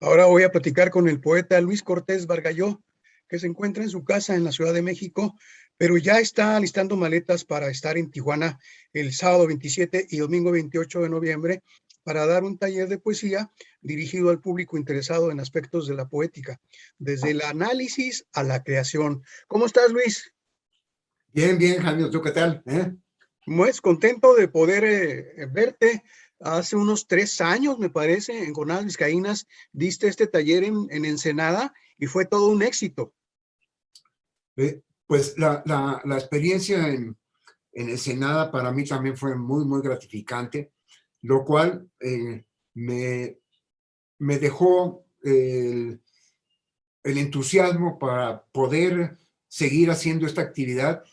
Ahora voy a platicar con el poeta Luis Cortés Bargalló, que se encuentra en su casa en la Ciudad de México, pero ya está alistando maletas para estar en Tijuana el sábado 27 y domingo 28 de noviembre para dar un taller de poesía dirigido al público interesado en aspectos de la poética, desde el análisis a la creación. ¿Cómo estás, Luis? Bien, bien, Jaime, ¿tú qué tal? Muy contento de poder verte. Hace unos 3 años, me parece, en Jornadas Vizcaínas, diste este taller en Ensenada y fue todo un éxito. Pues la experiencia en Ensenada para mí también fue muy, muy gratificante, lo cual me dejó el entusiasmo para poder seguir haciendo esta actividad.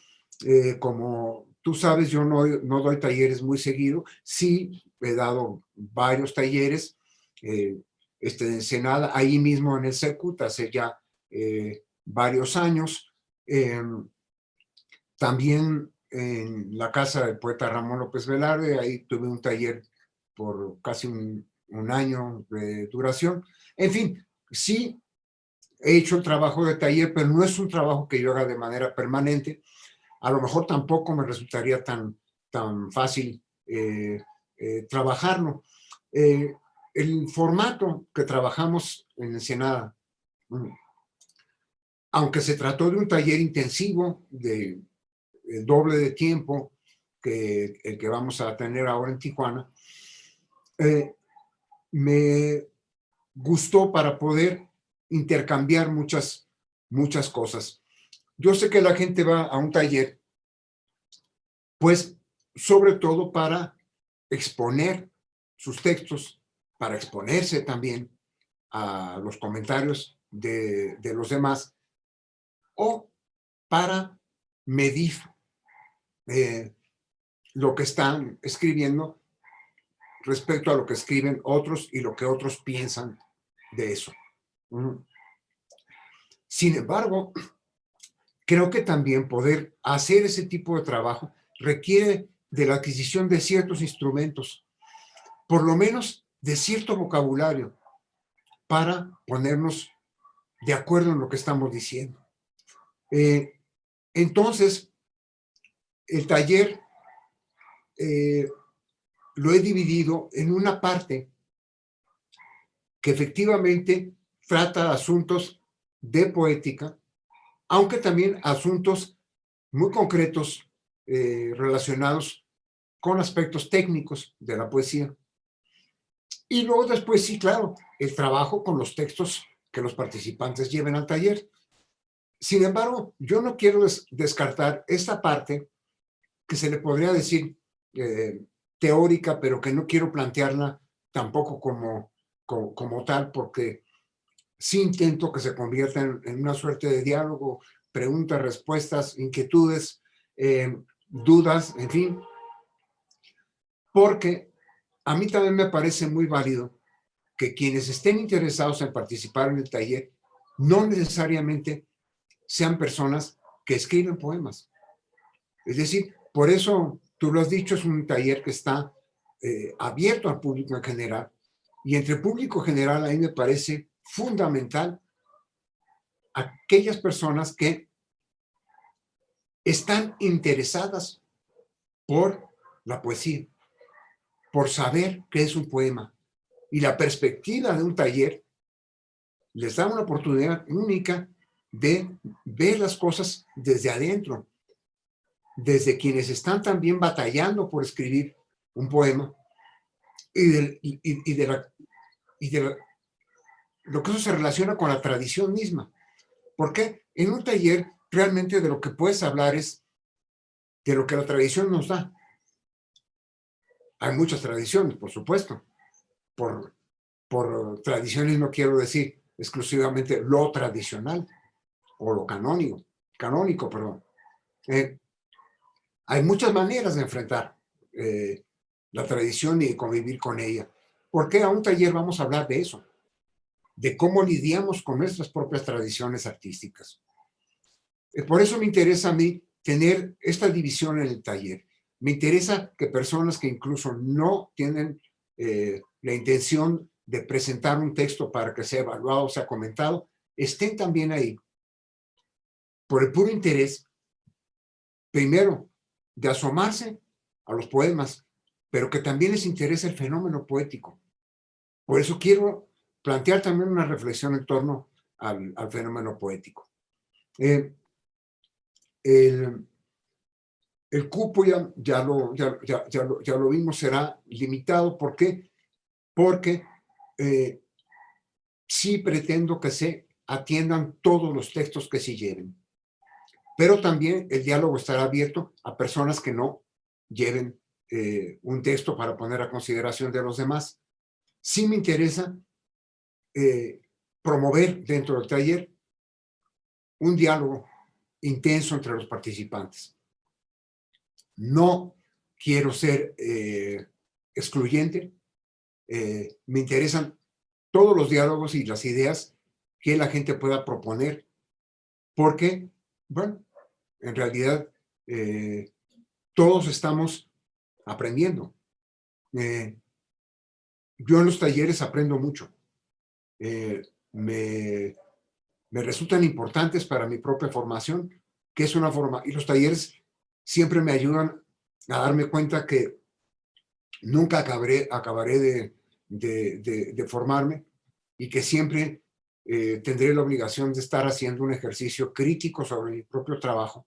Como tú sabes, yo no doy talleres muy seguido. Sí, he dado varios talleres de Ensenada, ahí mismo en el Secut, hace ya varios años. También en la casa del poeta Ramón López Velarde, ahí tuve un taller por casi un año de duración. En fin, sí he hecho el trabajo de taller, pero no es un trabajo que yo haga de manera permanente. A lo mejor tampoco me resultaría tan fácil trabajarlo. El formato que trabajamos en Ensenada, aunque se trató de un taller intensivo de el doble de tiempo que el que vamos a tener ahora en Tijuana, me gustó para poder intercambiar muchas cosas. Yo sé que la gente va a un taller, pues, sobre todo para exponer sus textos, para exponerse también a los comentarios de los demás, o para medir lo que están escribiendo respecto a lo que escriben otros y lo que otros piensan de eso. Sin embargo, creo que también poder hacer ese tipo de trabajo requiere de la adquisición de ciertos instrumentos, por lo menos de cierto vocabulario, para ponernos de acuerdo en lo que estamos diciendo. Entonces, el taller lo he dividido en una parte que efectivamente trata asuntos de poética, aunque también asuntos muy concretos relacionados con aspectos técnicos de la poesía. Y luego después, sí, claro, el trabajo con los textos que los participantes lleven al taller. Sin embargo, yo no quiero descartar esta parte que se le podría decir teórica, pero que no quiero plantearla tampoco como tal, porque sí intento que se convierta en una suerte de diálogo, preguntas, respuestas, inquietudes, dudas, en fin, porque a mí también me parece muy válido que quienes estén interesados en participar en el taller no necesariamente sean personas que escriben poemas. Es decir, por eso tú lo has dicho, es un taller que está abierto al público en general, y entre el público general a mí me parece fundamental aquellas personas que están interesadas por la poesía, por saber qué es un poema. Y la perspectiva de un taller les da una oportunidad única de ver las cosas desde adentro, desde quienes están también batallando por escribir un poema y de lo que eso se relaciona con la tradición misma. Porque en un taller realmente de lo que puedes hablar es de lo que la tradición nos da. Hay muchas tradiciones, por supuesto. Por tradiciones no quiero decir exclusivamente lo tradicional o lo canónico, perdón. Hay muchas maneras de enfrentar la tradición y de convivir con ella. ¿Por qué a un taller vamos a hablar de eso? De cómo lidiamos con nuestras propias tradiciones artísticas. Por eso me interesa a mí tener esta división en el taller. Me interesa que personas que incluso no tienen la intención de presentar un texto para que sea evaluado, sea comentado, estén también ahí por el puro interés, primero, de asomarse a los poemas, pero que también les interesa el fenómeno poético. Por eso quiero plantear también una reflexión en torno al fenómeno poético. Eh, el, el cupo ya lo vimos, será limitado. ¿Por qué? Porque sí pretendo que se atiendan todos los textos que se lleven, pero también el diálogo estará abierto a personas que no lleven un texto para poner a consideración de los demás. Sí me interesa promover dentro del taller un diálogo intenso entre los participantes. No quiero ser excluyente. Me interesan todos los diálogos y las ideas que la gente pueda proponer, porque, bueno, en realidad todos estamos aprendiendo. Yo en los talleres aprendo mucho. Me resultan importantes para mi propia formación, que es una forma, y los talleres siempre me ayudan a darme cuenta que nunca acabaré de formarme y que siempre tendré la obligación de estar haciendo un ejercicio crítico sobre mi propio trabajo.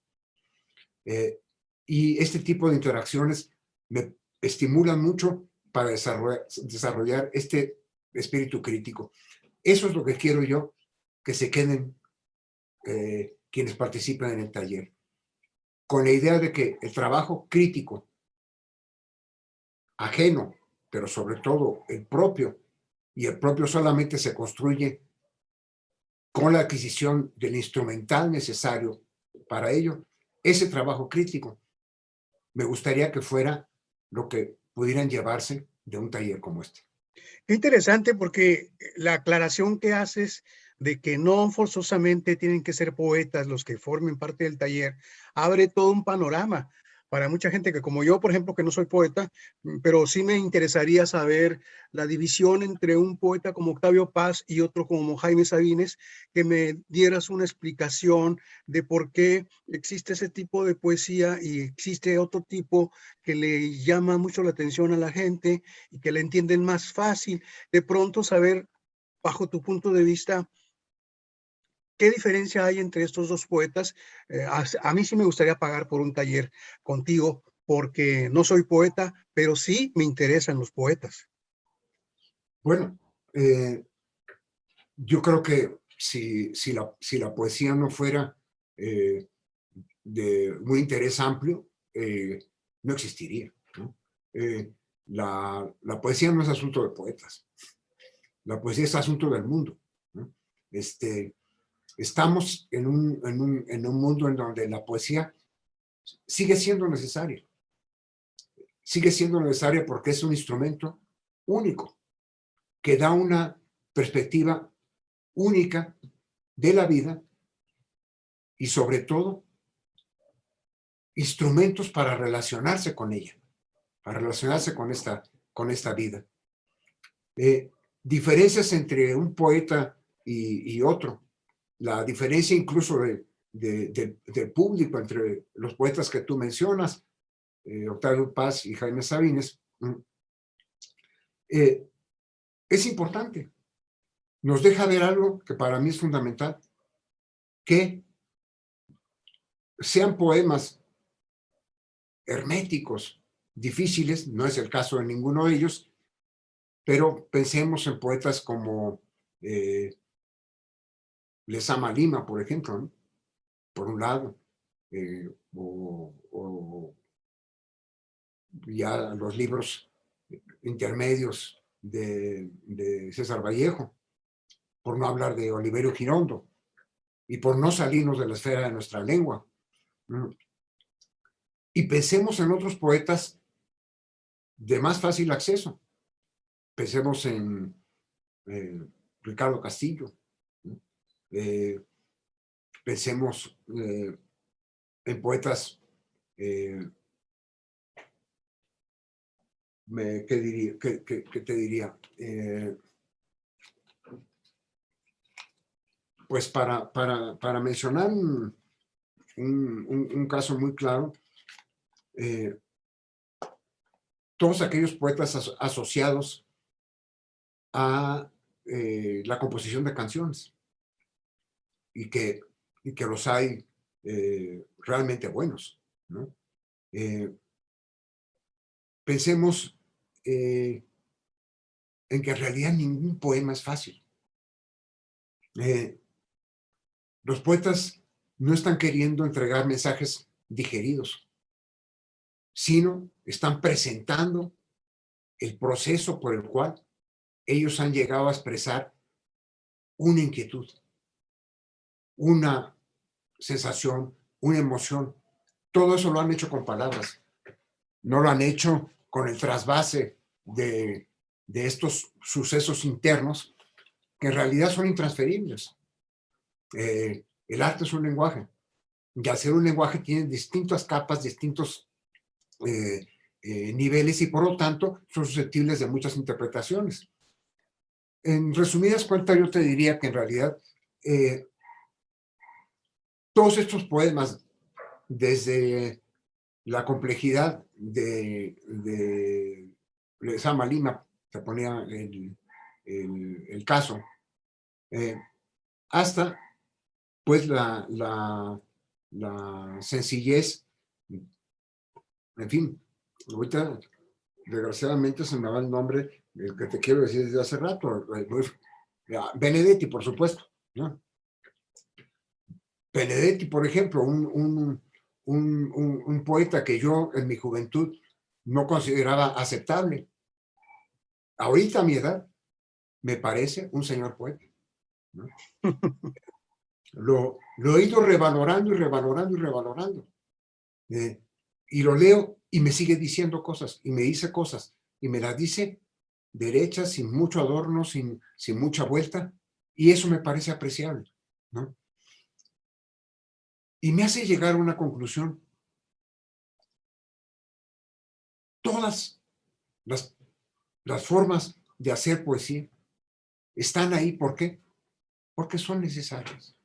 Y este tipo de interacciones me estimulan mucho para desarrollar este espíritu crítico. Eso es lo que quiero yo, que se queden quienes participen en el taller, con la idea de que el trabajo crítico, ajeno, pero sobre todo el propio, y el propio solamente se construye con la adquisición del instrumental necesario para ello, ese trabajo crítico me gustaría que fuera lo que pudieran llevarse de un taller como este. Qué interesante, porque la aclaración que haces de que no forzosamente tienen que ser poetas los que formen parte del taller, abre todo un panorama para mucha gente que, como yo, por ejemplo, que no soy poeta, pero sí me interesaría saber la división entre un poeta como Octavio Paz y otro como Jaime Sabines, que me dieras una explicación de por qué existe ese tipo de poesía y existe otro tipo que le llama mucho la atención a la gente y que la entienden más fácil. De pronto saber, bajo tu punto de vista, qué diferencia hay entre estos dos poetas. A mí sí me gustaría pagar por un taller contigo, porque no soy poeta, pero sí me interesan los poetas. Bueno, yo creo que si la poesía no fuera eh, de un interés amplio, no existiría, ¿no? La poesía no es asunto de poetas, la poesía es asunto del mundo, ¿no? Estamos en un mundo en donde la poesía sigue siendo necesaria porque es un instrumento único que da una perspectiva única de la vida y sobre todo instrumentos para relacionarse con ella, para relacionarse con esta vida. Diferencias entre un poeta y otro, la diferencia incluso del público entre los poetas que tú mencionas, Octavio Paz y Jaime Sabines, es importante. Nos deja ver algo que para mí es fundamental, que sean poemas herméticos, difíciles, no es el caso de ninguno de ellos, pero pensemos en poetas como Lezama Lima, por ejemplo, ¿no? Por un lado, o ya los libros intermedios de César Vallejo, por no hablar de Oliverio Girondo, y por no salirnos de la esfera de nuestra lengua. Y pensemos en otros poetas de más fácil acceso. Pensemos en Ricardo Castillo. Pensemos en poetas, ¿qué te diría? pues para mencionar un caso muy claro, todos aquellos poetas asociados a la composición de canciones y que los hay realmente buenos, ¿no? Pensemos en que en realidad ningún poema es fácil. Los poetas no están queriendo entregar mensajes digeridos, sino están presentando el proceso por el cual ellos han llegado a expresar una inquietud, una sensación, una emoción. Todo eso lo han hecho con palabras. No lo han hecho con el trasvase de estos sucesos internos que en realidad son intransferibles. El arte es un lenguaje. Y al ser un lenguaje tiene distintas capas, distintos niveles y por lo tanto son susceptibles de muchas interpretaciones. En resumidas cuentas, yo te diría que en realidad todos estos poemas, desde la complejidad de Lezama Lima, te ponía el caso, hasta pues la sencillez, en fin, ahorita desgraciadamente se me va el nombre del que te quiero decir desde hace rato, Benedetti, por supuesto, ¿no? Benedetti, por ejemplo, un poeta que yo en mi juventud no consideraba aceptable. Ahorita a mi edad me parece un señor poeta, ¿no? Lo he ido revalorando y revalorando y revalorando. Y lo leo y me sigue diciendo cosas y me dice cosas y me las dice derechas, sin mucho adorno, sin mucha vuelta, y eso me parece apreciable, ¿no? Y me hace llegar a una conclusión. Todas las formas de hacer poesía están ahí. ¿Por qué? Porque son necesarias.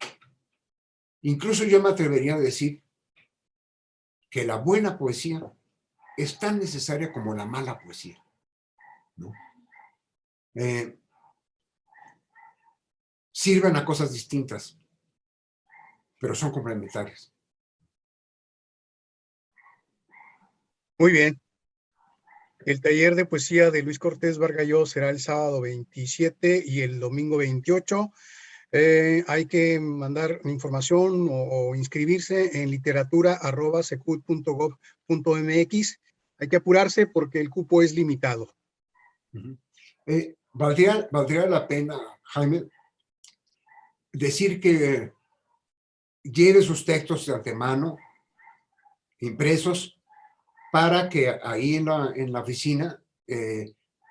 Incluso yo me atrevería a decir que la buena poesía es tan necesaria como la mala poesía, ¿no? Sirven a cosas distintas, pero son complementarias. Muy bien. El taller de poesía de Luis Cortés Bargalló será el sábado 27 y el domingo 28. Hay que mandar información o inscribirse en literatura@secut.gov.mx. Hay que apurarse porque el cupo es limitado. Valdría la pena, Jaime, decir que lleve sus textos de antemano impresos para que ahí en la oficina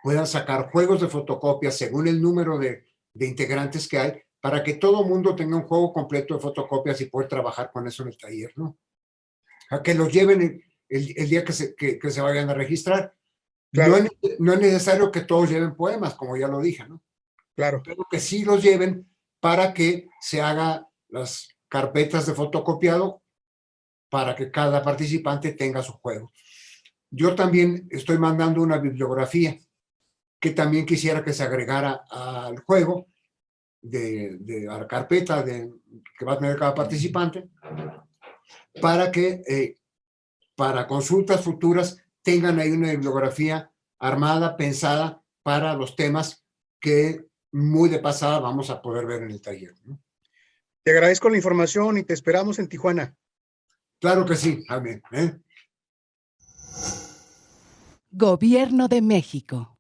puedan sacar juegos de fotocopias según el número de integrantes que hay, para que todo mundo tenga un juego completo de fotocopias y poder trabajar con eso en el taller, ¿no? A que los lleven el día que se vayan a registrar. Claro. No es necesario que todos lleven poemas, como ya lo dije, ¿no? Claro. Pero que sí los lleven para que se haga las carpetas de fotocopiado para que cada participante tenga su juego. Yo también estoy mandando una bibliografía que también quisiera que se agregara al juego, a la carpeta que va a tener cada participante, para que para consultas futuras tengan ahí una bibliografía armada, pensada para los temas que muy de pasada vamos a poder ver en el taller, ¿no? Te agradezco la información y te esperamos en Tijuana. Claro que sí, amén. Gobierno de México.